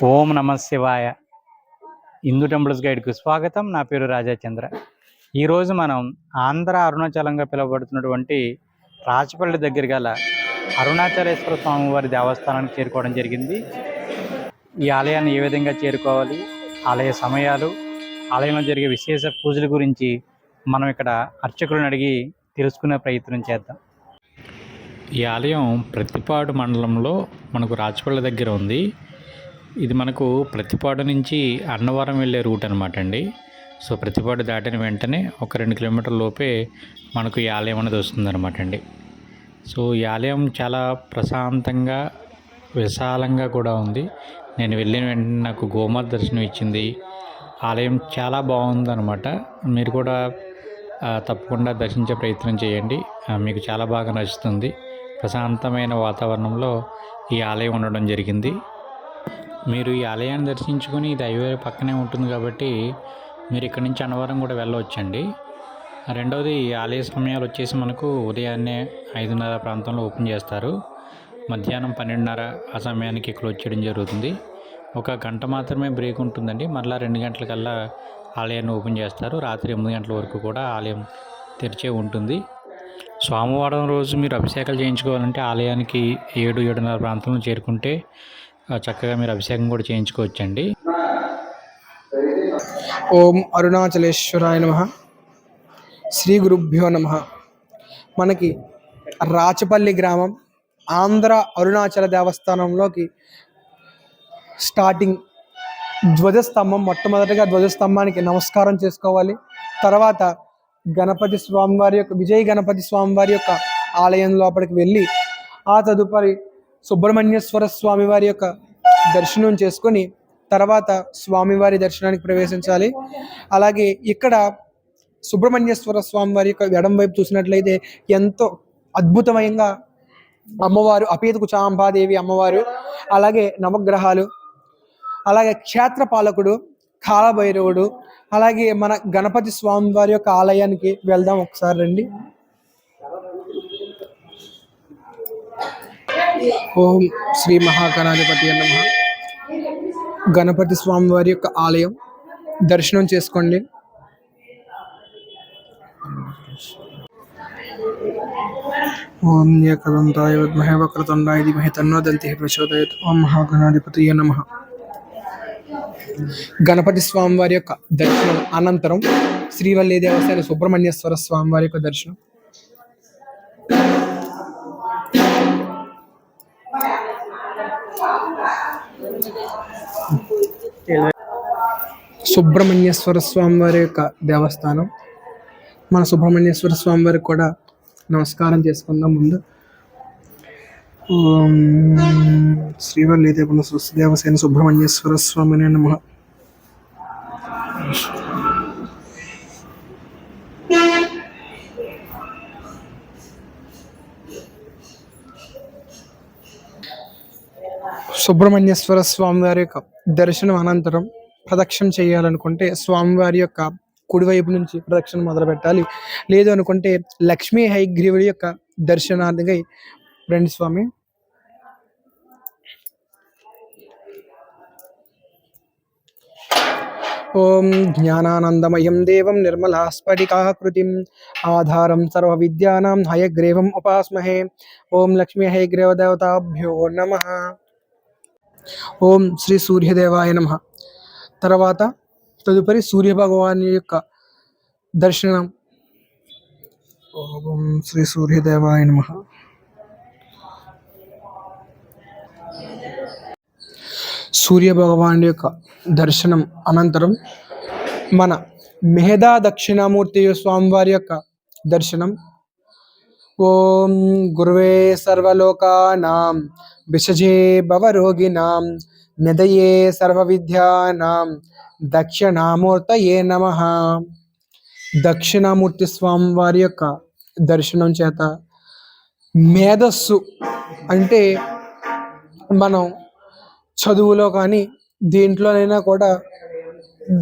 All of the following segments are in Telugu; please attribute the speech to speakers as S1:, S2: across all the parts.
S1: ఓం నమ శివాయ. హిందూ టెంపుల్స్ గైడ్కు స్వాగతం. నా పేరు రాజాచంద్ర. ఈరోజు మనం ఆంధ్ర అరుణాచలంగా పిలువబడుతున్నటువంటి రాచపల్లి దగ్గర గల అరుణాచలేశ్వర స్వామివారి దేవస్థానానికి చేరుకోవడం జరిగింది. ఈ ఆలయాన్ని ఏ విధంగా చేరుకోవాలి, ఆలయ సమయాలు, ఆలయంలో జరిగే విశేష పూజల గురించి మనం ఇక్కడ అర్చకులను అడిగి తెలుసుకునే ప్రయత్నం చేద్దాం. ఈ ఆలయం ప్రతిపాడు మండలంలో మనకు రాచపల్లి దగ్గర ఉంది. ఇది మనకు ప్రతిపాడు నుంచి అన్నవరం వెళ్ళే రూట్ అనమాట అండి. సో ప్రతిపాడు దాటిన వెంటనే ఒక 2 కిలోమీటర్ల లోపే మనకు ఈ ఆలయం అనేది వస్తుందన్నమాట అండి. సో ఈ ఆలయం చాలా ప్రశాంతంగా విశాలంగా కూడా ఉంది. నేను వెళ్ళిన వెంటనే నాకు గోమాత దర్శనం ఇచ్చింది. ఆలయం చాలా బాగుందన్నమాట. మీరు కూడా తప్పకుండా దర్శించే ప్రయత్నం చేయండి. మీకు చాలా బాగా నచ్చుతుంది. ప్రశాంతమైన వాతావరణంలో ఈ ఆలయం ఉండడం జరిగింది. మీరు ఈ ఆలయాన్ని దర్శించుకొని ఇది హైవే పక్కనే ఉంటుంది కాబట్టి మీరు ఇక్కడి నుంచి అన్నవరం కూడా వెళ్ళవచ్చండి. రెండవది, ఈ ఆలయ సమయాలు వచ్చేసి మనకు ఉదయాన్నే 5:30 ప్రాంతంలో ఓపెన్ చేస్తారు. మధ్యాహ్నం 12:30 ఆ సమయానికి క్లోజ్ చేయడం జరుగుతుంది. ఒక గంట మాత్రమే బ్రేక్ ఉంటుందండి. మళ్ళీ 2 గంటలకల్లా ఆలయాన్ని ఓపెన్ చేస్తారు. రాత్రి 8 గంటల వరకు కూడా ఆలయం తెరిచే ఉంటుంది. సోమవారం రోజు మీరు అభిషేకాలు చేయించుకోవాలంటే ఆలయానికి 7-7:30 ప్రాంతంలో చేరుకుంటే చక్కగా మీరు అభిషేకం కూడా చేయించుకోవచ్చండి.
S2: ఓం అరుణాచలేశ్వరాయ నమః. శ్రీ గురుభ్యో నమః. మనకి రాచపల్లి గ్రామం ఆంధ్ర అరుణాచల దేవస్థానంలోకి స్టార్టింగ్ ధ్వజస్తంభం, మొట్టమొదటిగా ధ్వజస్తంభానికి నమస్కారం చేసుకోవాలి. తర్వాత గణపతి స్వామివారి యొక్క విజయ గణపతి స్వామివారి యొక్క ఆలయం లోపలికి వెళ్ళి ఆ తదుపరి సుబ్రహ్మణ్యేశ్వర స్వామివారి యొక్క దర్శనం చేసుకొని తర్వాత స్వామివారి దర్శనానికి ప్రవేశించాలి. అలాగే ఇక్కడ సుబ్రహ్మణ్యేశ్వర స్వామివారి యొక్క ఎడం వైపు చూసినట్లయితే ఎంతో అద్భుతమైన అమ్మవారు, అపేత కుచాంబాదేవి అమ్మవారు, అలాగే నవగ్రహాలు, అలాగే క్షేత్రపాలకుడు కాలభైరవుడు, అలాగే మన గణపతి స్వామివారి యొక్క ఆలయానికి వెళ్దాం. ఒకసారి రండి. ఓం శ్రీ మహాగణాధిపతి నమః. గణపతి స్వామి వారి యొక్క ఆలయం దర్శనం చేసుకోండి. ఓం ఏకదంతాయ విద్మహే వక్రతుండాయ ధీమహి తన్నో దంతిః ప్రచోదయాత్. ఓం మహాగణాధిపతి నమః. గణపతి స్వామి వారి యొక్క దర్శనం అనంతరం శ్రీవల్లి దేవస్థాన సుబ్రహ్మణ్యేశ్వర స్వామి వారి యొక్క దర్శనం. సుబ్రహ్మణ్యేశ్వర స్వామి వారి యొక్క దేవస్థానం. మన సుబ్రహ్మణ్యేశ్వర స్వామి వారికి కూడా నమస్కారం చేసుకుందాం. ముందు ఓం శ్రీవల్లి దేవసేన సుబ్రహ్మణ్యేశ్వర స్వామినే నమః. సుబ్రహ్మణ్యేశ్వర స్వామి వారి యొక్క దర్శనం అనంతరం ప్రదక్షిణ చేయాలనుకుంటే స్వామివారి యొక్క కుడివైపు నుంచి ప్రదక్షిణ మొదలు పెట్టాలి. లేదు అనుకుంటే లక్ష్మీ హయగ్రీవుడి యొక్క దర్శనార్థంగా రండి స్వామి. ఓం జ్ఞానానందమయం దేవం నిర్మలాస్ఫటికాకృతిం ఆధారం సర్వ విద్యానాం హయగ్రీవం ఉపాస్మహే. ఓం లక్ష్మీ హయగ్రీవ దేవతాభ్యో నమః. ఓం శ్రీ సూర్యదేవాయ నమః. తర్వాత తదుపరి సూర్య భగవాని యొక్క దర్శనం. ఓం శ్రీ సూర్యదేవాయ నమః. సూర్య భగవాన్ యొక్క దర్శనం అనంతరం మన మెహదా దక్షిణామూర్తి స్వామివారి యొక్క దర్శనం. ఓం గురువే సర్వలోకానాం విషజే భవరోగిణాం నిదయే సర్వ విద్యానాం దక్షిణామూర్తయే నమః. దక్షిణామూర్తి స్వామి వారి యొక్క దర్శనం చేత మేధస్సు అంటే మనం చదువులో కానీ దేంట్లోనైనా కూడా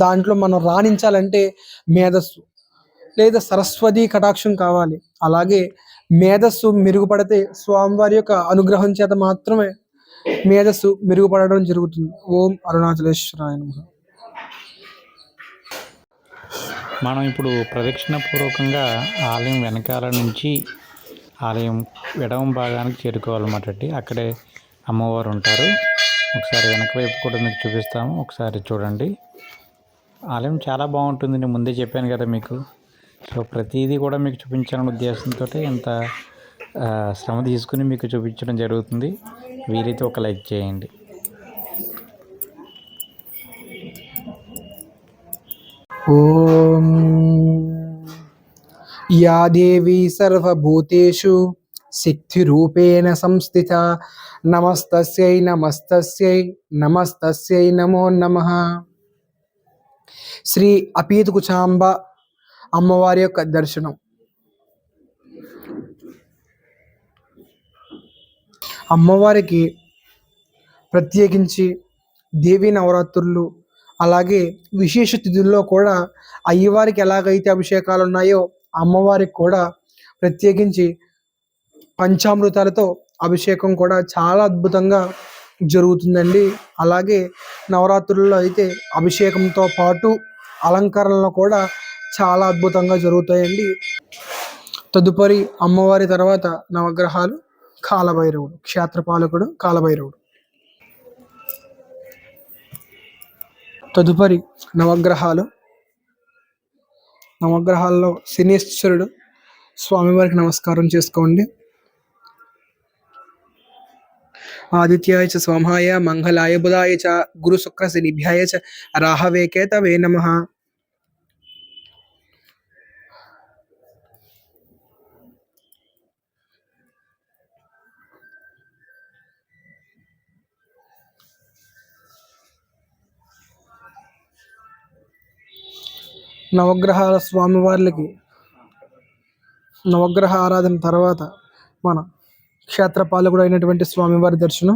S2: దాంట్లో మనం రాణించాలంటే మేధస్సు లేదా సరస్వతి కటాక్షం కావాలి. అలాగే మేధస్సు మెరుగుపడితే స్వామివారి యొక్క అనుగ్రహం చేత మాత్రమే మేధస్సు మెరుగుపడడం జరుగుతుంది. ఓం అరుణాచలేశ్వరాయ నమః.
S1: మనం ఇప్పుడు ప్రదక్షిణ పూర్వకంగా ఆలయం వెనకాల నుంచి ఆలయం ఎడమ భాగానికి చేరుకోవాలన్నమాట అండి. అక్కడే అమ్మవారు ఉంటారు. ఒకసారి వెనక వైపు కూడా మీకు చూపిస్తాము, ఒకసారి చూడండి. ఆలయం చాలా బాగుంటుంది, నేను ముందే చెప్పాను కదా మీకు. సో ప్రతిదీ కూడా మీకు చూపించాలనే ఉద్దేశంతో ఇంత శ్రమ తీసుకుని మీకు చూపించడం జరుగుతుంది. వీలైతే ఒక లైక్ చేయండి.
S2: ఓం యా దేవీ సర్వభూతేషు శక్తిరూపేణ సంస్థిత నమస్తస్యై నమస్తస్యై నమస్తస్యై నమో నమః. శ్రీ అపీతకుచాంబ అమ్మవారి యొక్క దర్శనం. అమ్మవారికి ప్రత్యేకించి దేవీ నవరాత్రులు అలాగే విశేష తిథుల్లో కూడా అయ్యవారికి ఎలాగైతే అభిషేకాలు ఉన్నాయో అమ్మవారికి కూడా ప్రత్యేకించి పంచామృతాలతో అభిషేకం కూడా చాలా అద్భుతంగా జరుగుతుందండి. అలాగే నవరాత్రుల్లో అయితే అభిషేకంతో పాటు అలంకరణలు కూడా చాలా అద్భుతంగా జరుగుతాయండి. తదుపరి అమ్మవారి తర్వాత నవగ్రహాలు కాలభైరవుడు, క్షేత్రపాలకుడు కాలభైరవుడు. తదుపరి నవగ్రహాల్లో శనీశ్వరుడు. స్వామివారికి నమస్కారం చేసుకోండి. ఆదిత్యాయ చ సోమాయ మంగళాయ బుధాయ చ గురు శుక్ర శనిభ్యాయ చ రాహవే కేతవే నమః. నవగ్రహాల స్వామివార్లకి నవగ్రహ ఆరాధన తర్వాత మన క్షేత్రపాలకుడు అయినటువంటి స్వామివారి దర్శనం.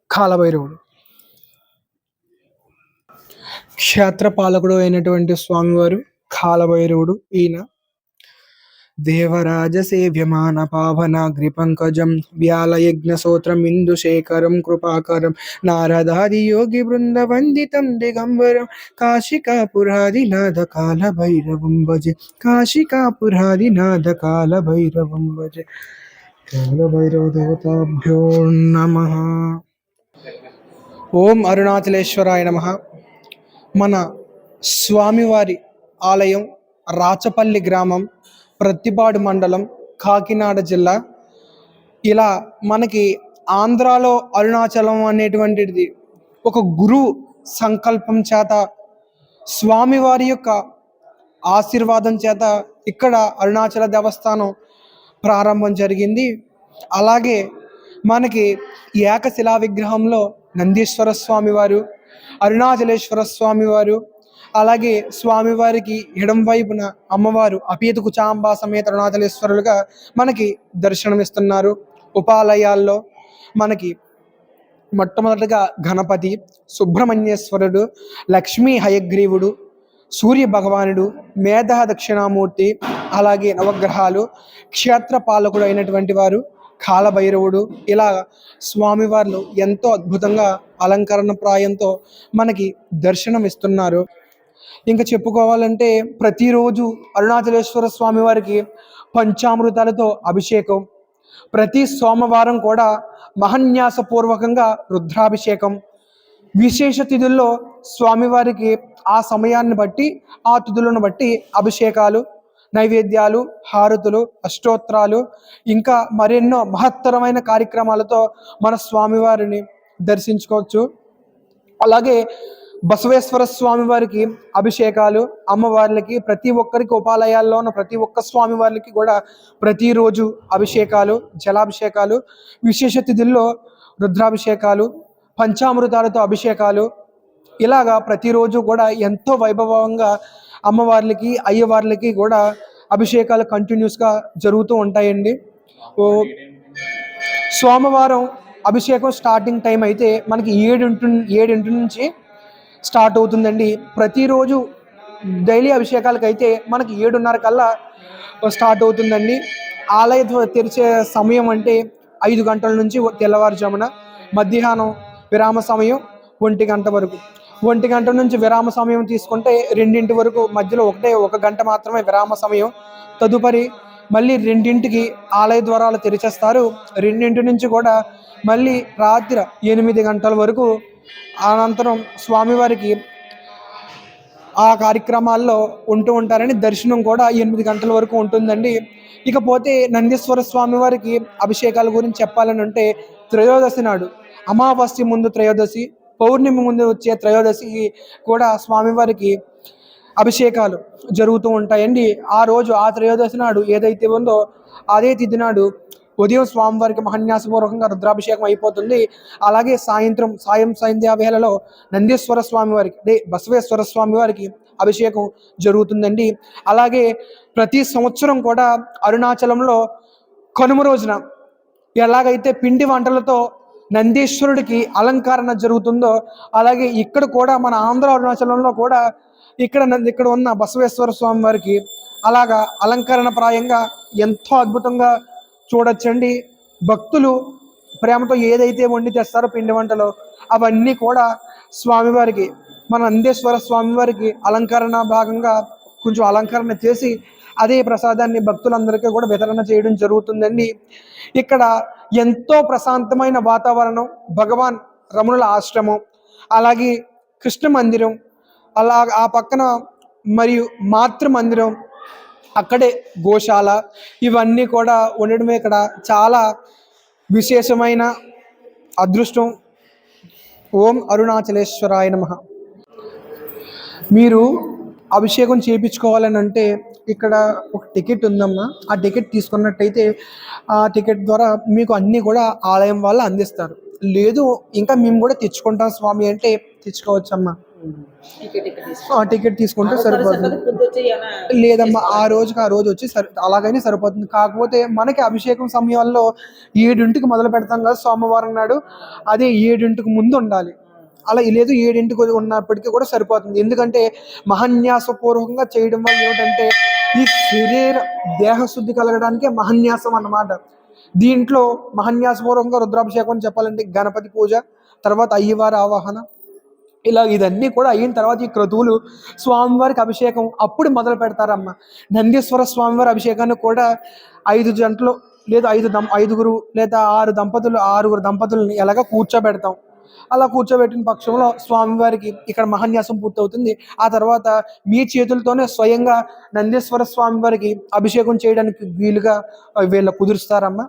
S2: కాలభైరవుడు. క్షేత్రపాలకుడు అయినటువంటి స్వామివారు కాలభైరవుడు. ఈయన దేవరాజ సేవ్యమాన పావనాగ్రి పంకజం వ్యాలయజ్ఞ సోత్రం ఇందుశేఖరం కృపాకరం నారదాది యోగి బృంద వందితం దిగంబరం కాశికాపురాదినాథ కాల భైరవం భజే కాశికాపురాదినాథ కాల భైరవం భజే కాల భైరవ దేవతాభ్యో నమః. ఓం అరుణాచలేశ్వరాయ నమః. మన స్వామివారి ఆలయం రాచపల్లి గ్రామం, ప్రత్తిపాడు మండలం, కాకినాడ జిల్లా. ఇలా మనకి ఆంధ్రాలో అరుణాచలం అనేటువంటిది ఒక గురువు సంకల్పం చేత, స్వామివారి యొక్క ఆశీర్వాదం చేత ఇక్కడ అరుణాచల దేవస్థానం ప్రారంభం జరిగింది. అలాగే మనకి ఏకశిలా విగ్రహంలో నందీశ్వర స్వామివారు, అరుణాచలేశ్వర స్వామివారు, అలాగే స్వామివారికి ఎడం వైపున అమ్మవారు అపీతకుచాంబ సమేత అరుణాచలేశ్వరులుగా మనకి దర్శనమిస్తున్నారు. ఉపాలయాల్లో మనకి మొట్టమొదటిగా గణపతి, సుబ్రహ్మణ్యేశ్వరుడు, లక్ష్మీ హయగ్రీవుడు, సూర్య భగవానుడు, మేధా దక్షిణామూర్తి, అలాగే నవగ్రహాలు, క్షేత్రపాలకుడు అయినటువంటి వారు కాలభైరవుడు. ఇలా స్వామివార్లు ఎంతో అద్భుతంగా అలంకరణ ప్రాయంతో మనకి దర్శనం ఇస్తున్నారు. ఇంకా చెప్పుకోవాలంటే ప్రతిరోజు అరుణాచలేశ్వర స్వామి వారికి పంచామృతాలతో అభిషేకం, ప్రతి సోమవారం కూడా మహన్యాసపూర్వకంగా రుద్రాభిషేకం, విశేష తిథుల్లో స్వామివారికి ఆ సమయాన్ని బట్టి ఆ తిథులను బట్టి అభిషేకాలు, నైవేద్యాలు, హారతులు, అష్టోత్తరాలు, ఇంకా మరెన్నో మహత్తరమైన కార్యక్రమాలతో మన స్వామివారిని దర్శించుకోవచ్చు. అలాగే బసవేశ్వర స్వామి వారికి అభిషేకాలు, అమ్మవార్లకి ప్రతి ఒక్కరికి ఉపాలయాల్లో ఉన్న ప్రతి ఒక్క స్వామి వారికి కూడా ప్రతిరోజు అభిషేకాలు, జలాభిషేకాలు, విశేష తిథుల్లో రుద్రాభిషేకాలు, పంచామృతాలతో అభిషేకాలు, ఇలాగా ప్రతిరోజు కూడా ఎంతో వైభవంగా అమ్మవార్లకి అయ్యవార్లకి కూడా అభిషేకాలు కంటిన్యూస్గా జరుగుతూ ఉంటాయండి. సోమవారం అభిషేకం స్టార్టింగ్ టైం అయితే మనకి 7 నుంచి స్టార్ట్ అవుతుందండి. ప్రతిరోజు డైలీ అభిషేకాలకు అయితే మనకి 7:30 కల్లా స్టార్ట్ అవుతుందండి. ఆలయం తెరిచే సమయం అంటే 5 గంటల నుంచి తెల్లవారుజామున, మధ్యాహ్నం విరామ సమయం 1 గంట వరకు. 1 గంట నుంచి విరామ సమయం తీసుకుంటే 2 వరకు, మధ్యలో ఒక గంట మాత్రమే విరామ సమయం. తదుపరి మళ్ళీ 2కి ఆలయ ద్వారాలు తెరిచేస్తారు. 2 నుంచి కూడా మళ్ళీ రాత్రి 8 గంటల వరకు అనంతరం స్వామివారికి ఆ కార్యక్రమాల్లో ఉంటూ ఉంటారని, దర్శనం కూడా 8 గంటల వరకు ఉంటుందండి. ఇకపోతే నందీశ్వర స్వామి వారికి అభిషేకాల గురించి చెప్పాలని అంటే, త్రయోదశి నాడు, అమావాస్య ముందు త్రయోదశి, పౌర్ణమి ముందు వచ్చే త్రయోదశి కూడా స్వామివారికి అభిషేకాలు జరుగుతూ ఉంటాయండి. ఆ రోజు ఆ త్రయోదశి నాడు ఏదైతే ఉందో అదే తిథి నాడు ఉదయం స్వామివారికి మహాన్యాసపూర్వకంగా రుద్రాభిషేకం అయిపోతుంది. అలాగే సాయం సంధ్యా వేళలో నందీశ్వర స్వామి వారికి, బసవేశ్వర స్వామి వారికి అభిషేకం జరుగుతుందండి. అలాగే ప్రతి సంవత్సరం కూడా అరుణాచలంలో కనుమ రోజున ఎలాగైతే పిండి వంటలతో నందీశ్వరుడికి అలంకరణ జరుగుతుందో, అలాగే ఇక్కడ కూడా మన ఆంధ్ర అరుణాచలంలో కూడా ఇక్కడ ఉన్న బసవేశ్వర స్వామి వారికి అలాగా అలంకరణ ప్రాయంగా ఎంతో అద్భుతంగా చూడొచ్చండి. భక్తులు ప్రేమతో ఏదైతే వండి తెస్తారో పిండి వంటలు, అవన్నీ కూడా స్వామివారికి, మన నందేశ్వర స్వామివారికి అలంకరణ భాగంగా కొంచెం అలంకరణ చేసి అదే ప్రసాదాన్ని భక్తులందరికీ కూడా వితరణ చేయడం జరుగుతుందండి. ఇక్కడ ఎంతో ప్రశాంతమైన వాతావరణం, భగవాన్ రమణుల ఆశ్రమం, అలాగే కృష్ణ మందిరం, అలా ఆ పక్కన మరియు మాతృ మందిరం, అక్కడే గోశాల, ఇవన్నీ కూడా ఉండడమే ఇక్కడ చాలా విశేషమైన అదృష్టం. ఓం అరుణాచలేశ్వరాయ నమః. మీరు అభిషేకం చేయించుకోవాలని అంటే ఇక్కడ ఒక టికెట్ ఉందమ్మా. ఆ టికెట్ తీసుకున్నట్టయితే ఆ టికెట్ ద్వారా మీకు అన్నీ కూడా ఆలయం వాళ్ళు అందిస్తారు. లేదు ఇంకా మేము కూడా తెచ్చుకుంటాం స్వామి అంటే తెచ్చుకోవచ్చమ్మా. టికెట్ తీసుకుంటే సరిపోతుంది. లేదమ్మా, ఆ రోజు వచ్చి అలాగైనా సరిపోతుంది. కాకపోతే మనకి అభిషేకం సమయంలో 7కి మొదలు పెడతాం కదా సోమవారం నాడు, అదే 7కి ముందు ఉండాలి. అలా లేదు 7కి ఉన్నప్పటికీ కూడా సరిపోతుంది. ఎందుకంటే మహాన్యాసపూర్వకంగా చేయడం వల్ల ఏమిటంటే ఈ దేహశుద్ధి కలగడానికే మహాన్యాసం అన్నమాట. దీంట్లో మహాన్యాసపూర్వకంగా రుద్రాభిషేకం చెప్పాలంటే గణపతి పూజ, తర్వాత అయ్యవారి ఆవాహన, ఇలా ఇదన్నీ కూడా అయిన తర్వాత ఈ క్రతువులు స్వామివారికి అభిషేకం అప్పుడు మొదలు పెడతారమ్మ. నందీశ్వర స్వామివారి అభిషేకాన్ని కూడా 5 జంటలు లేదా 5 లేదా 6 దంపతులని ఎలాగ కూర్చోబెడతాం. అలా కూర్చోబెట్టిన పక్షంలో స్వామివారికి ఇక్కడ మహాన్యాసం పూర్తవుతుంది. ఆ తర్వాత మీ చేతులతోనే స్వయంగా నందీశ్వర స్వామి వారికి అభిషేకం చేయడానికి వీలుగా వీళ్ళ కుదురుస్తారమ్మా.